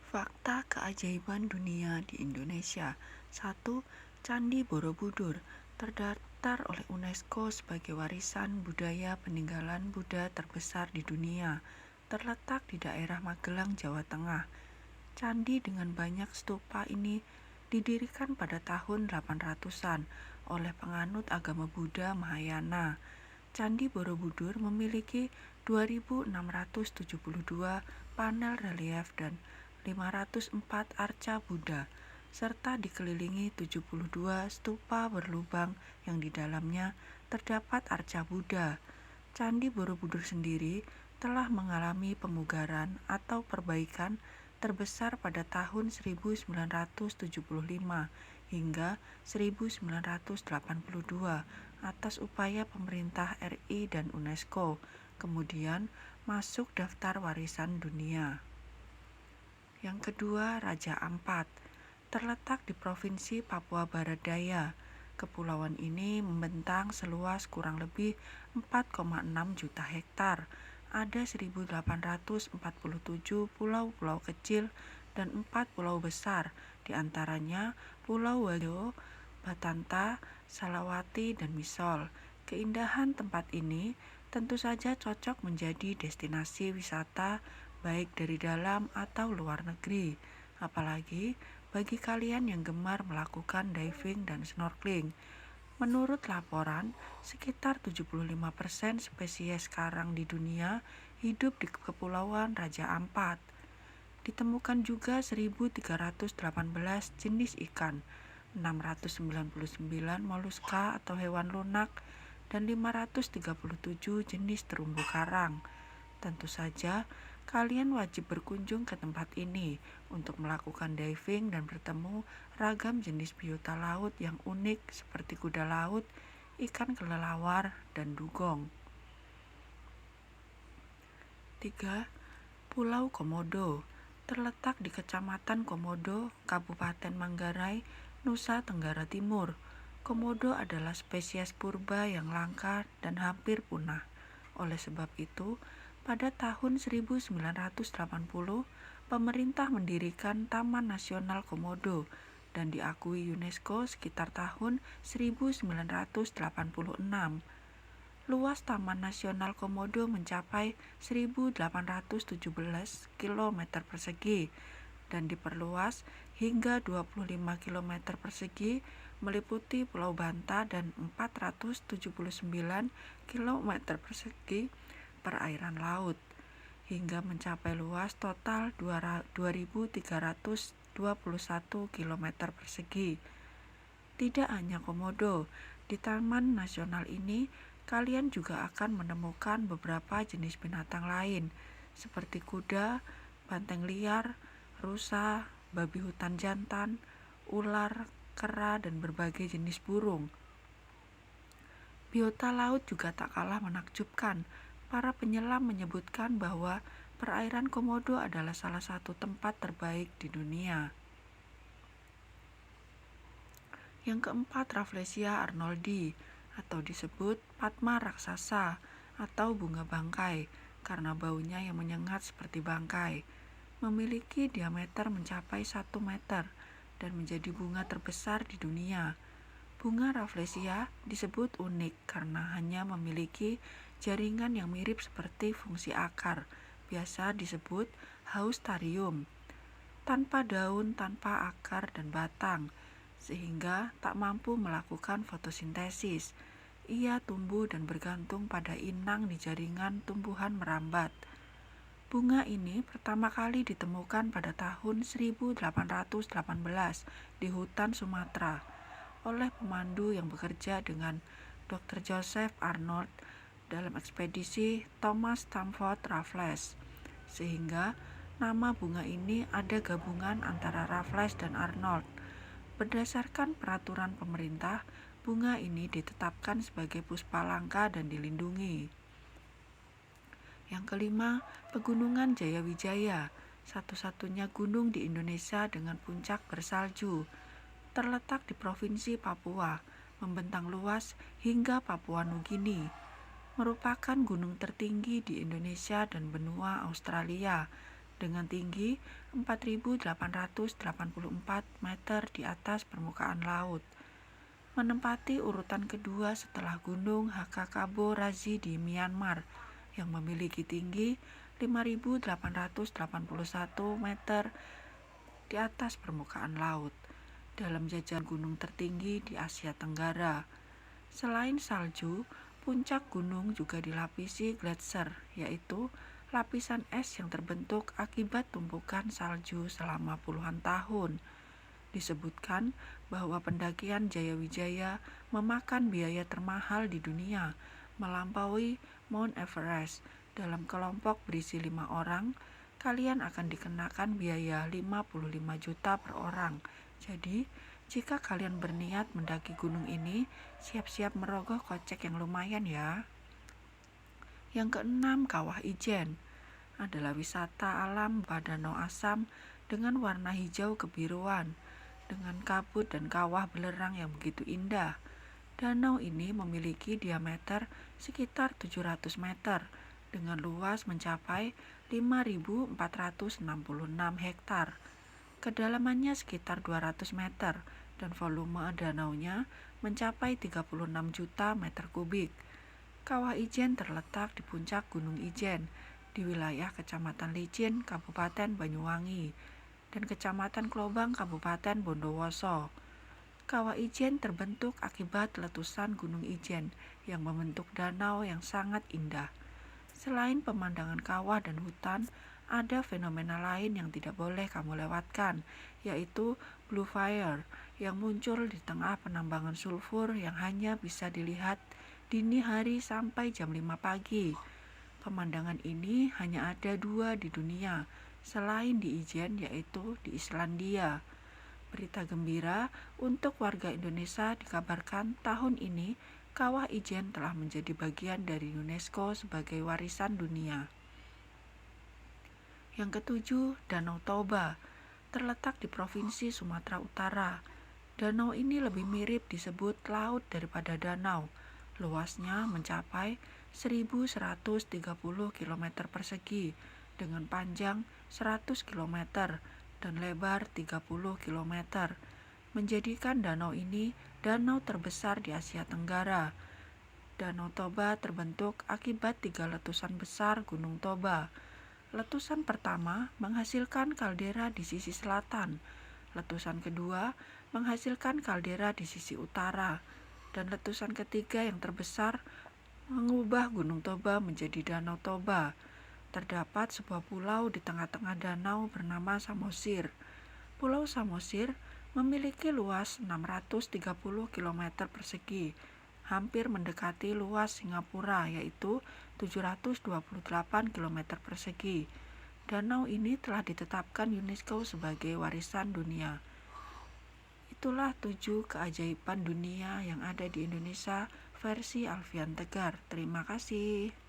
Fakta keajaiban dunia di Indonesia. 1. Candi Borobudur terdaftar oleh UNESCO sebagai warisan budaya peninggalan Buddha terbesar di dunia. Terletak di daerah Magelang, Jawa Tengah. Candi dengan banyak stupa ini didirikan pada tahun 800-an oleh penganut agama Buddha Mahayana. Candi Borobudur memiliki 2.672 panel relief dan 504 arca Buddha, serta dikelilingi 72 stupa berlubang yang di dalamnya terdapat arca Buddha. Candi Borobudur sendiri telah mengalami pemugaran atau perbaikan terbesar pada tahun 1975 hingga 1982 atas upaya pemerintah RI dan UNESCO, kemudian masuk daftar warisan dunia. Yang kedua, Raja Ampat terletak di Provinsi Papua Barat Daya. Kepulauan ini membentang seluas kurang lebih 4,6 juta hektar. Ada 1.847 pulau-pulau kecil dan 4 pulau besar, di antaranya Pulau Wajo, Batanta, Salawati, dan Misol. Keindahan tempat ini tentu saja cocok menjadi destinasi wisata baik dari dalam atau luar negeri, apalagi bagi kalian yang gemar melakukan diving dan snorkeling. Menurut laporan, sekitar 75% spesies karang di dunia hidup di Kepulauan Raja Ampat. Ditemukan juga 1.318 jenis ikan, 699 moluska atau hewan lunak, dan 537 jenis terumbu karang. Tentu saja, kalian wajib berkunjung ke tempat ini untuk melakukan diving dan bertemu ragam jenis biota laut yang unik seperti kuda laut, ikan kelelawar, dan dugong. 3. Pulau Komodo terletak di Kecamatan Komodo, Kabupaten Manggarai, Nusa Tenggara Timur. Komodo adalah spesies purba yang langka dan hampir punah. Oleh sebab itu, pada tahun 1980, pemerintah mendirikan Taman Nasional Komodo dan diakui UNESCO sekitar tahun 1986. Luas Taman Nasional Komodo mencapai 1.817 km persegi dan diperluas hingga 25 km persegi, meliputi Pulau Banta dan 479 km persegi perairan laut, hingga mencapai luas total 2.321 km persegi. Tidak hanya Komodo, di Taman Nasional ini kalian juga akan menemukan beberapa jenis binatang lain seperti kuda, banteng liar, rusa, babi hutan jantan, ular, kera, dan berbagai jenis burung. Biota laut juga tak kalah menakjubkan. Para penyelam menyebutkan bahwa perairan Komodo adalah salah satu tempat terbaik di dunia. Yang keempat, Rafflesia arnoldi atau disebut Padma raksasa atau bunga bangkai karena baunya yang menyengat seperti bangkai. Memiliki diameter mencapai 1 meter dan menjadi bunga terbesar di dunia. Bunga Rafflesia disebut unik karena hanya memiliki jaringan yang mirip seperti fungsi akar, biasa disebut haustarium, tanpa daun, tanpa akar dan batang, sehingga tak mampu melakukan fotosintesis. Ia tumbuh dan bergantung pada inang di jaringan tumbuhan merambat. Bunga ini pertama kali ditemukan pada tahun 1818 di hutan Sumatera oleh pemandu yang bekerja dengan Dr. Joseph Arnold dalam ekspedisi Thomas Stamford Raffles, sehingga nama bunga ini ada gabungan antara Raffles dan Arnold. Berdasarkan peraturan pemerintah, bunga ini ditetapkan sebagai puspa langka dan dilindungi. Yang kelima, Pegunungan Jayawijaya, satu-satunya gunung di Indonesia dengan puncak bersalju. Terletak di Provinsi Papua, membentang luas hingga Papua Nugini. Merupakan gunung tertinggi di Indonesia dan benua Australia. dengan tinggi 4.884 meter di atas permukaan laut. Menempati urutan kedua setelah Gunung Hakakabo Razi di Myanmar yang memiliki tinggi 5.881 meter di atas permukaan laut dalam jajaran gunung tertinggi di Asia Tenggara. Selain salju, puncak gunung juga dilapisi gletser, yaitu lapisan es yang terbentuk akibat tumpukan salju selama puluhan tahun. Disebutkan bahwa pendakian Jayawijaya memakan biaya termahal di dunia, melampaui Mount Everest. Dalam kelompok berisi 5 orang, kalian akan dikenakan biaya 55 juta per orang. Jadi, jika kalian berniat mendaki gunung ini, siap-siap merogoh kocek yang lumayan ya. Yang keenam, Kawah Ijen adalah wisata alam Danau Asam dengan warna hijau kebiruan, dengan kabut dan kawah belerang yang begitu indah. Danau ini memiliki diameter sekitar 700 meter dengan luas mencapai 5.466 hektar. Kedalamannya sekitar 200 meter dan volume danaunya mencapai 36 juta meter kubik. Kawah Ijen terletak di puncak Gunung Ijen di wilayah Kecamatan Licin, Kabupaten Banyuwangi, dan Kecamatan Klobang, Kabupaten Bondowoso. Kawah Ijen terbentuk akibat letusan Gunung Ijen yang membentuk danau yang sangat indah. Selain pemandangan kawah dan hutan, ada fenomena lain yang tidak boleh kamu lewatkan, yaitu blue fire yang muncul di tengah penambangan sulfur yang hanya bisa dilihat dini hari sampai jam 5 pagi. Pemandangan ini hanya ada 2 di dunia, selain di Ijen, yaitu di Islandia. Berita gembira untuk warga Indonesia dikabarkan tahun ini Kawah Ijen telah menjadi bagian dari UNESCO sebagai warisan dunia. Yang ketujuh, Danau Toba, terletak di Provinsi Sumatera Utara. Danau ini lebih mirip disebut laut daripada danau. Luasnya mencapai 1.130 km persegi dengan panjang 100 km dan lebar 30 km, menjadikan danau ini danau terbesar di Asia Tenggara. Danau Toba terbentuk akibat 3 letusan besar Gunung Toba. Letusan pertama menghasilkan kaldera di sisi selatan, letusan kedua menghasilkan kaldera di sisi utara, dan letusan ketiga yang terbesar mengubah Gunung Toba menjadi Danau Toba. Terdapat sebuah pulau di tengah-tengah danau bernama Samosir. Pulau Samosir memiliki luas 630 km persegi, hampir mendekati luas Singapura, yaitu 728 km persegi. Danau ini telah ditetapkan UNESCO sebagai warisan dunia. Itulah 7 keajaiban dunia yang ada di Indonesia versi Alfian Tegar. Terima kasih.